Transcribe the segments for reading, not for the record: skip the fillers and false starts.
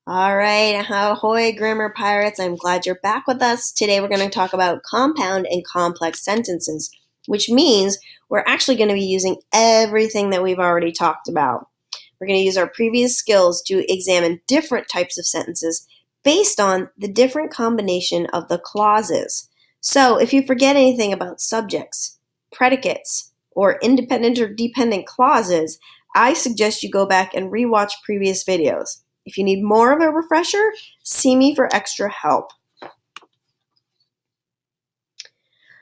All right, ahoy, grammar pirates. I'm glad you're back with us. Today we're going to talk about compound and complex sentences, which means we're actually going to be using everything that we've already talked about. We're going to use our previous skills to examine different types of sentences based on the different combination of the clauses. So if you forget anything about subjects, predicates, or independent or dependent clauses, I suggest you go back and rewatch previous videos. If you need more of a refresher, see me for extra help.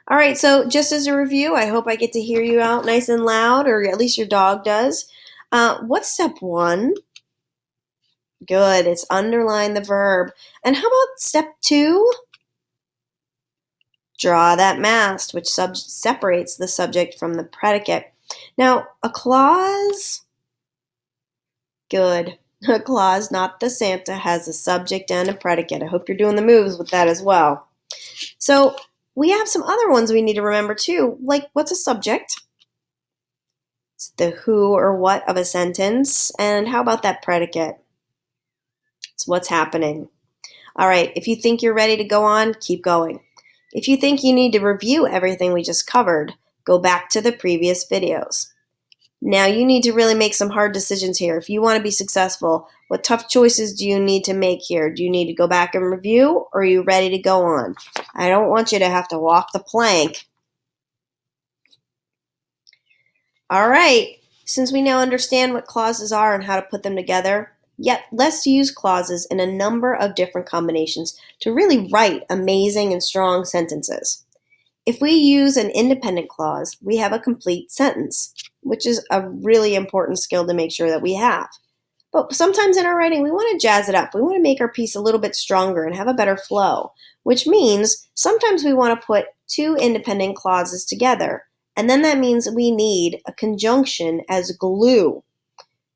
All right, so just as a review, I hope I get to hear you out nice and loud, or at least your dog does. What's step one? Good, it's underline the verb. And how about step two? Draw that mast, which separates the subject from the predicate. Now, a clause, good. A clause, not the Santa, has a subject and a predicate. I hope you're doing the moves with that as well. So we have some other ones we need to remember too, like what's a subject? It's the who or what of a sentence. And how about that predicate? It's what's happening. All right, if you think you're ready to go on, keep going. If you think you need to review everything we just covered, go back to the previous videos. Now you need to really make some hard decisions here. If you want to be successful, what tough choices do you need to make here? Do you need to go back and review, or are you ready to go on? I don't want you to have to walk the plank. All right, since we now understand what clauses are and how to put them together, yet let's use clauses in a number of different combinations to really write amazing and strong sentences. If we use an independent clause, we have a complete sentence, which is a really important skill to make sure that we have. But sometimes in our writing, we want to jazz it up. We want to make our piece a little bit stronger and have a better flow, which means sometimes we want to put two independent clauses together. And then that means we need a conjunction as glue.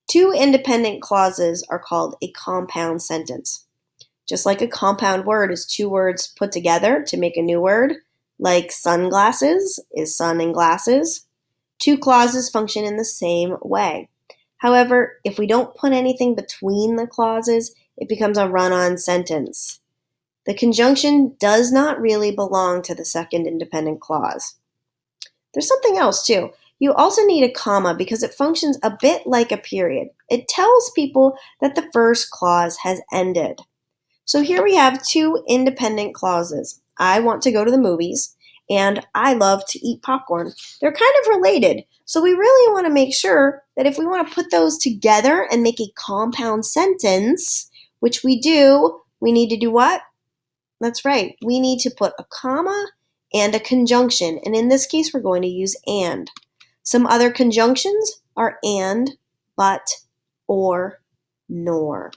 Two independent clauses are called a compound sentence. Just like a compound word is two words put together to make a new word, like sunglasses is sun and glasses, two clauses function in the same way. However, if we don't put anything between the clauses, it becomes a run-on sentence. The conjunction does not really belong to the second independent clause. There's something else too. You also need a comma because it functions a bit like a period. It tells people that the first clause has ended. So here we have two independent clauses. I want to go to the movies, and I love to eat popcorn. They're kind of related, so we really want to make sure that if we want to put those together and make a compound sentence, which we do, we need to do what? That's right, we need to put a comma and a conjunction, and in this case, we're going to use and. Some other conjunctions are and, but, or, nor.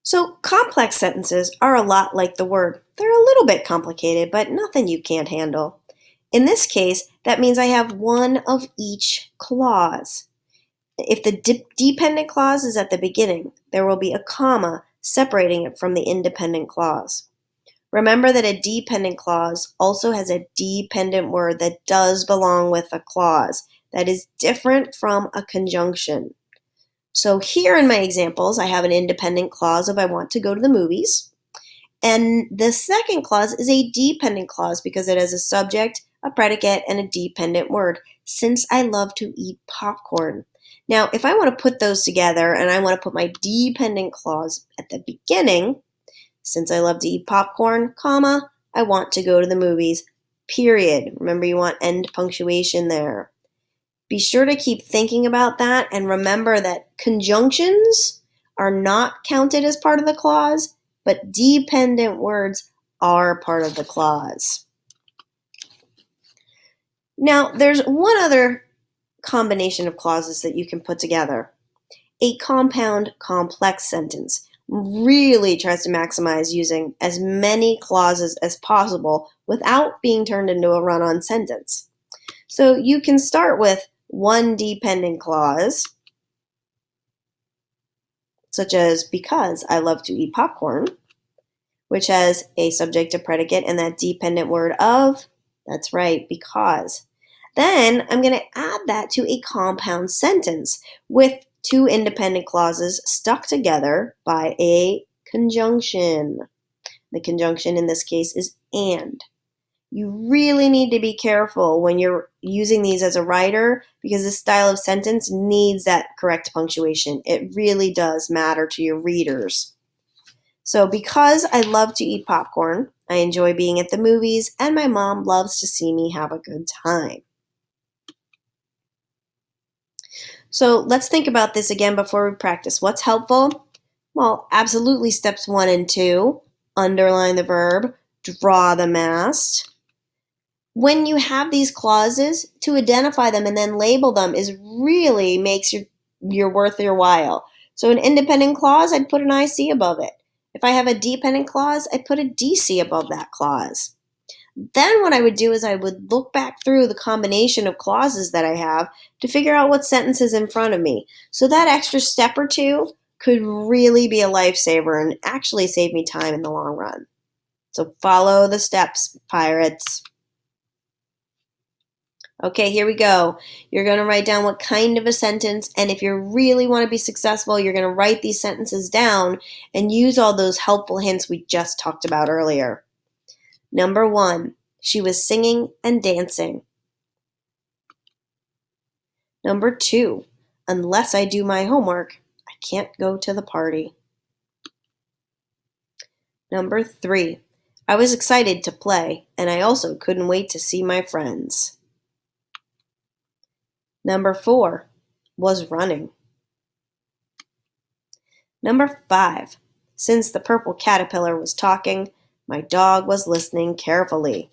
So complex sentences are a lot like the word. They're a little bit complicated, but nothing you can't handle. In this case, that means I have one of each clause. If the dependent clause is at the beginning, there will be a comma separating it from the independent clause. Remember that a dependent clause also has a dependent word that does belong with a clause that is different from a conjunction. So here in my examples, I have an independent clause of I want to go to the movies. And the second clause is a dependent clause because it has a subject, a predicate, and a dependent word, since I love to eat popcorn. Now, if I want to put those together and I want to put my dependent clause at the beginning, since I love to eat popcorn, comma, I want to go to the movies, period. Remember, you want end punctuation there. Be sure to keep thinking about that and remember that conjunctions are not counted as part of the clause, but dependent words are part of the clause. Now, there's one other combination of clauses that you can put together. A compound complex sentence really tries to maximize using as many clauses as possible without being turned into a run-on sentence. So you can start with one dependent clause, such as because I love to eat popcorn, which has a subject, a predicate, and that dependent word of, that's right, because. Then I'm going to add that to a compound sentence with two independent clauses stuck together by a conjunction. The conjunction in this case is and. You really need to be careful when you're using these as a writer because this style of sentence needs that correct punctuation. It really does matter to your readers. So because I love to eat popcorn, I enjoy being at the movies, and my mom loves to see me have a good time. So let's think about this again before we practice. What's helpful? Well, absolutely steps 1 and 2. Underline the verb, draw the mast. When you have these clauses, to identify them and then label them is really makes your worth your while. So an independent clause, I'd put an IC above it. If I have a dependent clause, I'd put a DC above that clause. Then what I would do is I would look back through the combination of clauses that I have to figure out what sentence is in front of me. So that extra step or two could really be a lifesaver and actually save me time in the long run. So follow the steps, pirates. Okay, here we go. You're going to write down what kind of a sentence, and if you really want to be successful, you're going to write these sentences down and use all those helpful hints we just talked about earlier. Number 1, she was singing and dancing. Number 2, unless I do my homework, I can't go to the party. Number 3, I was excited to play, and I also couldn't wait to see my friends. Number 4, was running. Number 5, since the purple caterpillar was talking, my dog was listening carefully.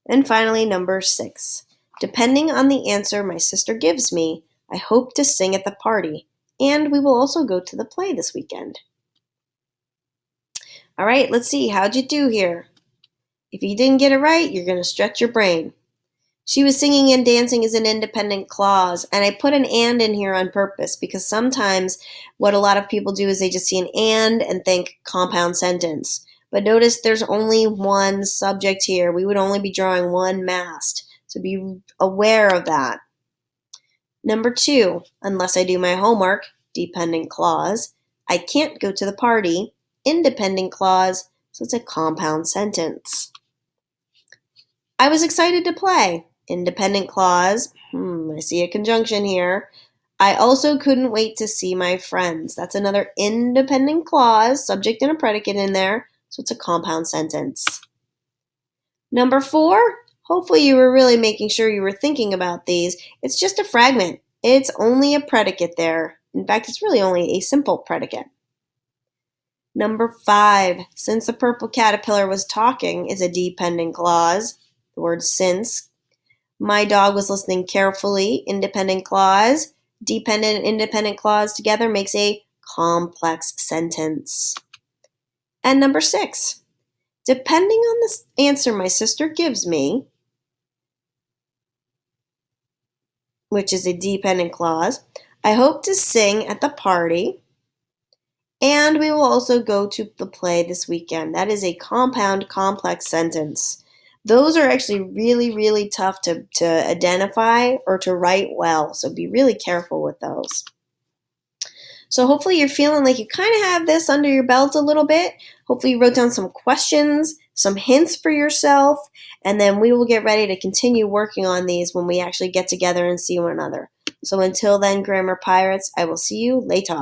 And finally, number 6, depending on the answer my sister gives me, I hope to sing at the party, and we will also go to the play this weekend. All right, let's see, how'd you do here? If you didn't get it right, you're going to stretch your brain. She was singing and dancing is an independent clause, and I put an and in here on purpose because sometimes what a lot of people do is they just see an and think compound sentence. But notice there's only one subject here. We would only be drawing one mast, so be aware of that. Number 2, unless I do my homework, dependent clause. I can't go to the party, independent clause, so it's a compound sentence. I was excited to play. Independent clause. I see a conjunction here. I also couldn't wait to see my friends. That's another independent clause, subject and a predicate in there, so it's a compound sentence. Number 4, hopefully you were really making sure you were thinking about these. It's just a fragment. It's only a predicate there. In fact, it's really only a simple predicate. Number 5, since the purple caterpillar was talking is a dependent clause. The word since. My dog was listening carefully, independent clause. Dependent and independent clause together makes a complex sentence. And number 6, depending on the answer my sister gives me, which is a dependent clause, I hope to sing at the party, and we will also go to the play this weekend. That is a compound complex sentence. Those are actually really, really tough to identify or to write well, so be really careful with those. So hopefully you're feeling like you kind of have this under your belt a little bit. Hopefully you wrote down some questions, some hints for yourself, and then we will get ready to continue working on these when we actually get together and see one another. So until then, Grammar Pirates, I will see you later.